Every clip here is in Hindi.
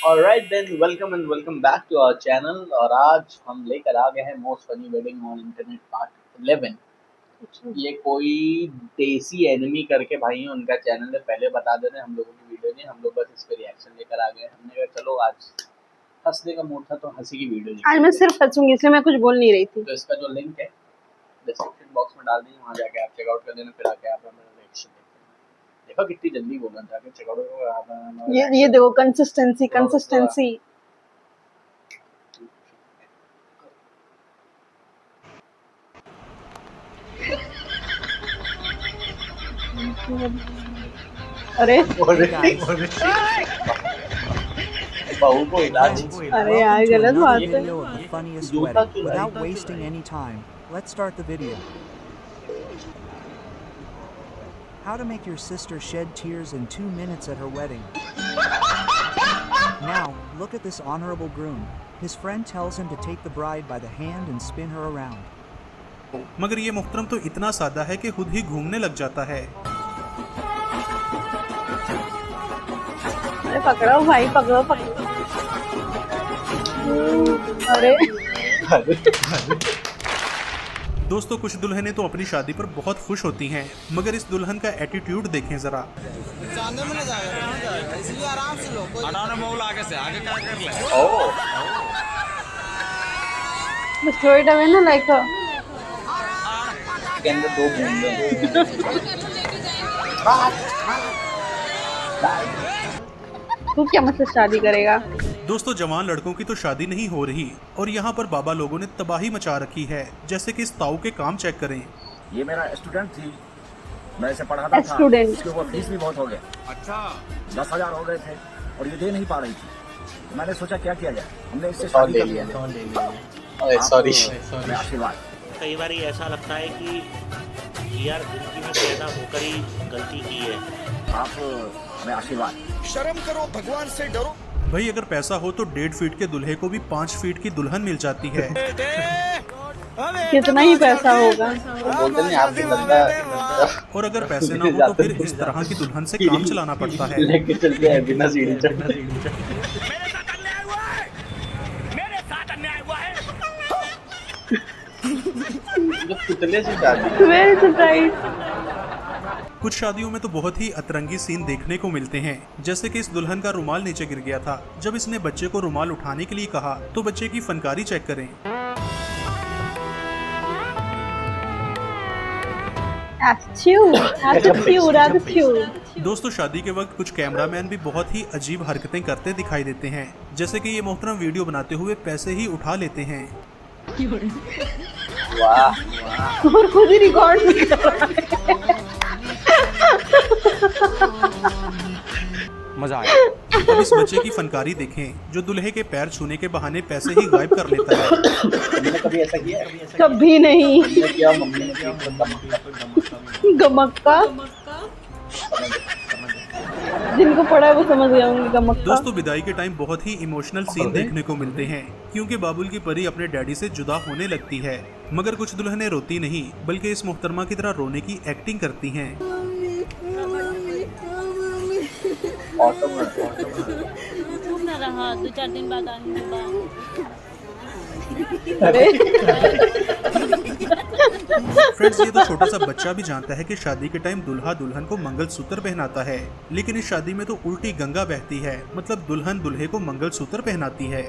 Alright then, welcome and welcome back to our channel और आज हम लेकर आ गए हैं most funny wedding on internet part 11। ये कोई देसी एनिमी करके भाई हैं, उनका चैनल है, पहले बता दे रहे हैं, हम लोगों की वीडियो नहीं, हम लोग बस इस पे रिएक्शन लेकर आ गए। हमने कहा चलो आज हंसने का मूड था तो हंसी की वीडियो। आज मैं सिर्फ हंसूंगी इसलिए मैं कुछ बोल नहीं रही थी। तो इसका जो लिंक है डिस्क्रिप्शन बॉक्स में डाल दीजिए, वहाँ जाके आप चेकआउट कर देना, फिर आके आप हमारा रिएक्शन देखना। देखो कितनी जल्दी बोला, जाके चेकआउट करो। ये देखो कंसिस्टेंसी। अरे बहू को इलाज। अरे यार गलत बात है। Without wasting any time, let's start the video. How to make your sister shed tears in 2 minutes at her wedding. Now, look at this honorable groom. His friend tells him to take the bride by the hand and spin her around. मगर ये मुहतरम तो इतना सादा है कि खुद ही घूमने लग जाता है। अरे पकड़ो भाई, पकड़ो। अरे दोस्तों, कुछ दुल्हनें तो अपनी शादी पर बहुत खुश होती हैं, मगर इस दुल्हन का एटीट्यूड देखें जरा। इसलिए आराम से लो, आगे से आगे क्या कर ले। बस थोड़ी टाइम ना लाइक के अंदर दो बूंदे तू क्या मुझसे शादी करेगा? दोस्तों, जवान लड़कों की तो शादी नहीं हो रही और यहाँ पर बाबा लोगों ने तबाही मचा रखी है। जैसे कि इस ताऊ के काम चेक करें। ये मेरा स्टूडेंट थी, मैं इसे पढ़ाता था, इसके ऊपर फीस भी बहुत हो गया। अच्छा 10,000 हो गए थे और ये दे नहीं पा रही थी, तो मैंने सोचा क्या किया जाए, हमने इससे शादी कर लिया। सॉरी, आशीर्वाद। कई बार ऐसा लगता है कि यार जिंदगी में पैदा होकर ही गलती की है। आप हमें आशीर्वाद। शर्म करो, भगवान से डरो। भाई अगर पैसा हो तो 1.5 फीट के दूल्हे को भी 5 फीट की दुल्हन मिल जाती है। कितना ही पैसा होगा। और अगर पैसे ना हो तो फिर इस तरह की दुल्हन से काम चलाना पड़ता है। लेके चलते हैं बिना सीढ़ी चढ़। कुछ शादियों में तो बहुत ही अतरंगी सीन देखने को मिलते हैं, जैसे कि इस दुल्हन का रुमाल नीचे गिर गया था। जब इसने बच्चे को रुमाल उठाने के लिए कहा तो बच्चे की फनकारी चेक करें। दोस्तों, शादी के वक्त कुछ कैमरामैन भी बहुत ही अजीब हरकतें करते दिखाई देते हैं, जैसे कि ये मोहतरम वीडियो बनाते हुए पैसे ही उठा लेते हैं। वाह, और खुद ही रिकॉर्ड मजा आया। अब इस बच्चे की फनकारी देखें, जो दूल्हे के पैर छूने के बहाने पैसे ही गायब कर लेता है। तुमने कभी ऐसा किया? कभी नहीं। क्या मम्मी ने किया? गमक्का जिनको पढ़ा है वो समझ गए होंगे गमक्का। दोस्तों, विदाई के टाइम बहुत ही इमोशनल सीन देखने को मिलते हैं, क्योंकि बाबुल की परी अपने डैडी से जुदा होने लगती है। मगर कुछ दुल्हनें रोती नहीं, बल्कि इस मोहतरमा की तरह रोने की एक्टिंग करती हैं। रहा 2-4 दिन बाद आने फ्रेंड्स, ये तो छोटा सा बच्चा भी जानता है कि शादी के टाइम दुल्हा दुल्हन को मंगलसूत्र पहनाता है, लेकिन इस शादी में तो उल्टी गंगा बहती है। मतलब दुल्हन दूल्हे को मंगलसूत्र पहनाती है।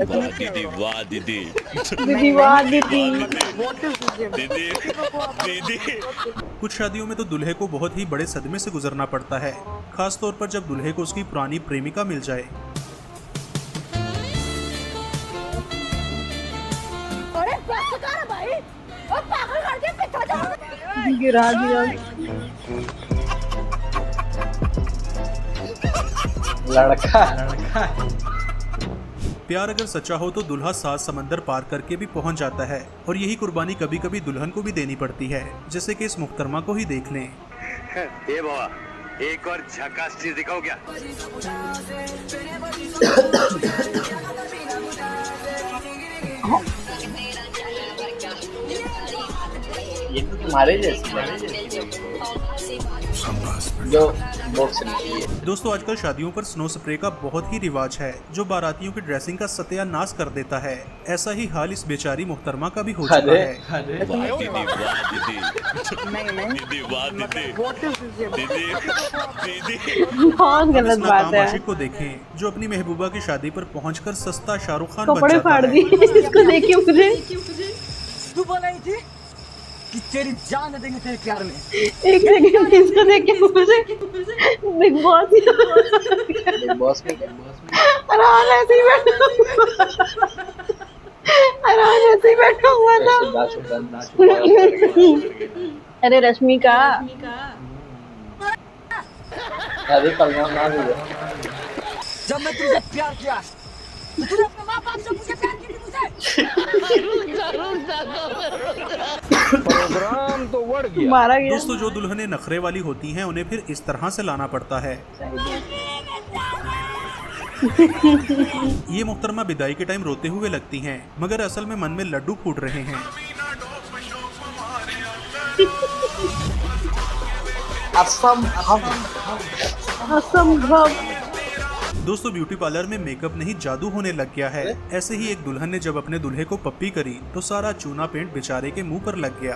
दीदी वाह दीदी, दीदी। कुछ शादियों में तो दूल्हे को बहुत ही बड़े सदमे से गुजरना पड़ता है, खास तौर पर जब दूल्हे को उसकी पुरानी प्रेमिका मिल जाए। गिरा दिया। लड़का प्यार अगर सच्चा हो तो दूल्हा 7 समंदर पार करके भी पहुंच जाता है, और यही कुर्बानी कभी कभी दुल्हन को भी देनी पड़ती है, जैसे कि इस मुहतरमा को ही देख लें। ए बाबा, एक और झकास चीज दिखाओ क्या? ये तो तुम्हारे जैसी है जो बॉक्स निकली है। दोस्तों आजकल शादियों पर स्नो स्प्रे का बहुत ही रिवाज है जो बारातियों की ड्रेसिंग का सत्यानाश कर देता है। ऐसा ही हाल इस बेचारी मोहतरमा का भी हो चुका है। बहुत अब इस गलत बात नाकाम है। आशिक को देखें जो अपनी महबूबा की शादी पर पहुंचकर सस्ता शाहरुख खान बन कपड़े जाता फाड़ है। दिए इसको देखिए मुझे। तू बोला ही थी कि तेरी जान देंगे तेरे प्यार में। एक सेकंड इसको देखिए मुझे बिग बॉस बिग बॉस में आराम ऐसे ही बैठा आराम ऐसे ही बैठा हुआ था। अरे रश्मिका अरे कलमा ना दे। जब मैं तुझे प्यार किया तो तूने अपने माँ बाप से मुझे प्यार की मुझे। मारा गया। दोस्तों जो दुल्हनें नखरे वाली होती हैं उन्हें फिर इस तरह से लाना पड़ता है। ये मोहतरमा विदाई के टाइम रोते हुए लगती हैं मगर असल में मन में लड्डू फूट रहे हैं। असंभव। दोस्तों ब्यूटी पार्लर में मेकअप नहीं जादू होने लग गया है। ऐसे ही एक दुल्हन ने जब अपने दूल्हे को पप्पी करी तो सारा चूना पेंट बेचारे के मुंह पर लग गया।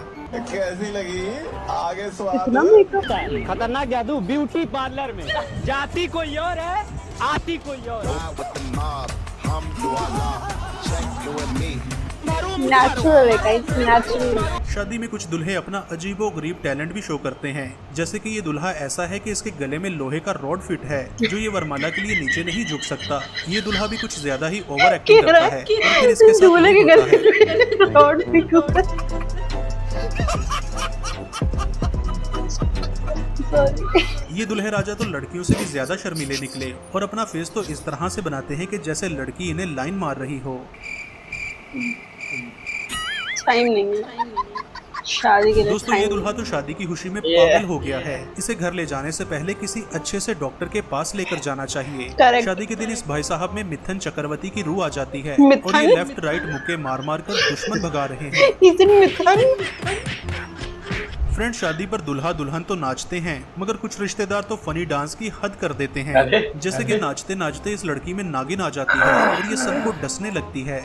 कैसी लगी आगे इतना मेकअप। खतरनाक जादू ब्यूटी पार्लर में। जाती कोई और है, आती कोई और। नेचुरल है गाइस, नेचुरल। शादी में कुछ दूल्हे अपना अजीबो गरीब टैलेंट भी शो करते हैं। जैसे कि ये दूल्हा ऐसा है कि इसके गले में लोहे का रॉड फिट है जो ये वरमाला के लिए नीचे नहीं झुक सकता। ये दूल्हा भी कुछ ज्यादा ही ओवर एक्टिंग करता है और फिर इसके साथ दूल्हे के यही होता गले है। में रॉड फिट हुआ है। ये दुल्हे राजा तो लड़कियों से भी ज्यादा शर्मीले निकले और अपना फेस तो इस तरह से बनाते हैं कि जैसे लड़की इन्हें लाइन मार रही हो। टाइम नहीं है शादी के लिए। दोस्तों ये दूल्हा तो शादी की खुशी में पागल हो गया है। इसे घर ले जाने से पहले किसी अच्छे से डॉक्टर के पास लेकर जाना चाहिए। Correct. शादी के दिन इस भाई साहब में मिथुन चक्रवर्ती की रूह आ जाती है मिथुन? और ये लेफ्ट राइट मुक्के मार मार कर दुश्मन भगा रहे हैं। फ्रेंड शादी पर दुल्हा दुल्हन तो नाचते हैं मगर कुछ रिश्तेदार तो फनी डांस की हद कर देते हैं। जैसे कि नाचते नाचते इस लड़की में नागिन आ जाती है और ये सबको डसने लगती है।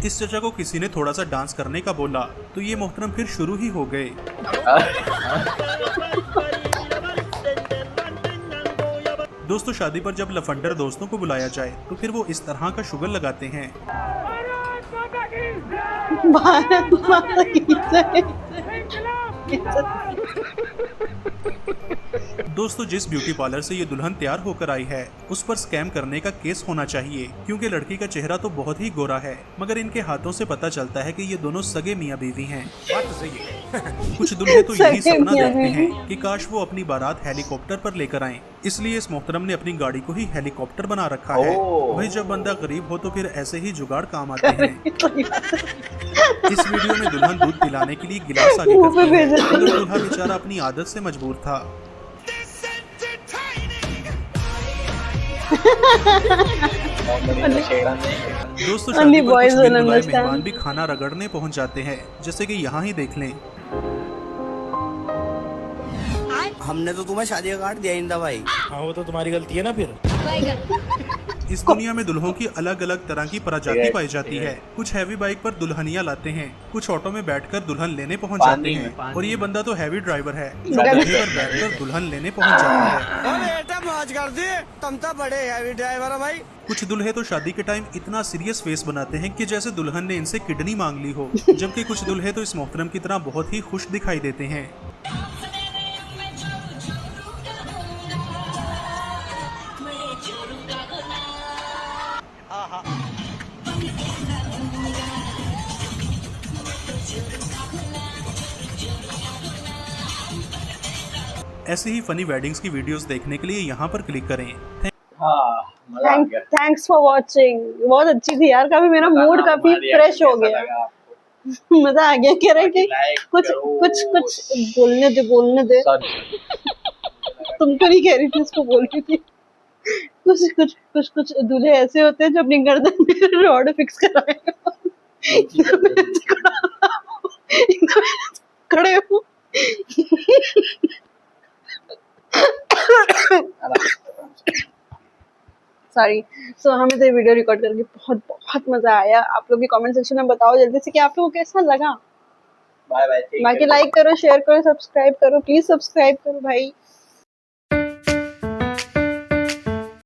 इस चचा को किसी ने थोड़ा सा डांस करने का बोला तो ये मोहतरम फिर शुरू ही हो गए। दोस्तों शादी पर जब लफंडर दोस्तों को बुलाया जाए तो फिर वो इस तरह का शुगर लगाते हैं। भारत माता की जय। दोस्तों जिस ब्यूटी पार्लर से ये दुल्हन तैयार होकर आई है उस पर स्कैम करने का केस होना चाहिए क्योंकि लड़की का चेहरा तो बहुत ही गोरा है मगर इनके हाथों से पता चलता है कि ये दोनों सगे मियाँ बीवी हैं। कुछ दूल्हे तो यही सगे सपना मियाँ देखते बीवी। हैं कि काश वो अपनी बारात हेलीकॉप्टर पर लेकर आएं। इसलिए इस मोहतरम ने अपनी गाड़ी को ही हेलीकॉप्टर बना रखा है। भाई जब बंदा गरीब हो तो फिर ऐसे ही जुगाड़ काम आते हैं। इस वीडियो में दुल्हन दूध पिलाने के लिए गिलास आगे मुंह पे करती है भेज देती मगर दूल्हा बेचारा अपनी आदत से मजबूर था। दोस्तों शादी पर कुछ बिनबुलाए मेहमान भी खाना रगड़ने पहुंच जाते हैं जैसे कि यहाँ ही देख लें। हमने तो तुम्हें शादी का कार्ड दिया ही था भाई। हाँ वो तो तुम्हारी गलती है ना फिर। इस दुनिया में दुल्हों की अलग अलग तरह की प्रजाति पाई जाती है। कुछ हैवी बाइक पर दुल्हनिया लाते हैं, कुछ ऑटो में बैठकर दुल्हन लेने पहुंच जाते हैं और ये बंदा तो हैवी ड्राइवर है जो गधे पर बैठकर दुल्हन लेने पहुंच जाता है। मौज कर दी, तुम तो बड़े हैवी ड्राइवर हो भाई। कुछ दुल्हे तो शादी के टाइम इतना सीरियस फेस बनाते हैं कि जैसे दुल्हन ने इनसे किडनी मांग ली हो, जबकि कुछ दुल्हे तो इस मोहतरम की तरह बहुत ही खुश दिखाई देते हैं। ऐसे ही फनी वेडिंग्स की वीडियोस देखने के लिए यहाँ पर क्लिक करें। Thanks for watching. बहुत अच्छी थी यार, काफी मेरा मूड काफी फ्रेश हो गया। मजा आ गया। कह रहे कि कुछ कुछ कुछ बोलने दे। तुम तो नहीं कह रही थी, उसको बोल रही थी। कुछ दूल्हे ऐसे होते हैं जो अपनी गर्दन में रॉड फिक्स कराए खड़े हो। सॉरी। सो हमें तो ये वीडियो रिकॉर्ड करके बहुत बहुत मजा आया। आप लोग भी कमेंट सेक्शन में बताओ जल्दी से कि आप लोगों को कैसा लगा। Bye bye. बाकी लाइक करो, शेयर करो, सब्सक्राइब करो, प्लीज सब्सक्राइब करो भाई।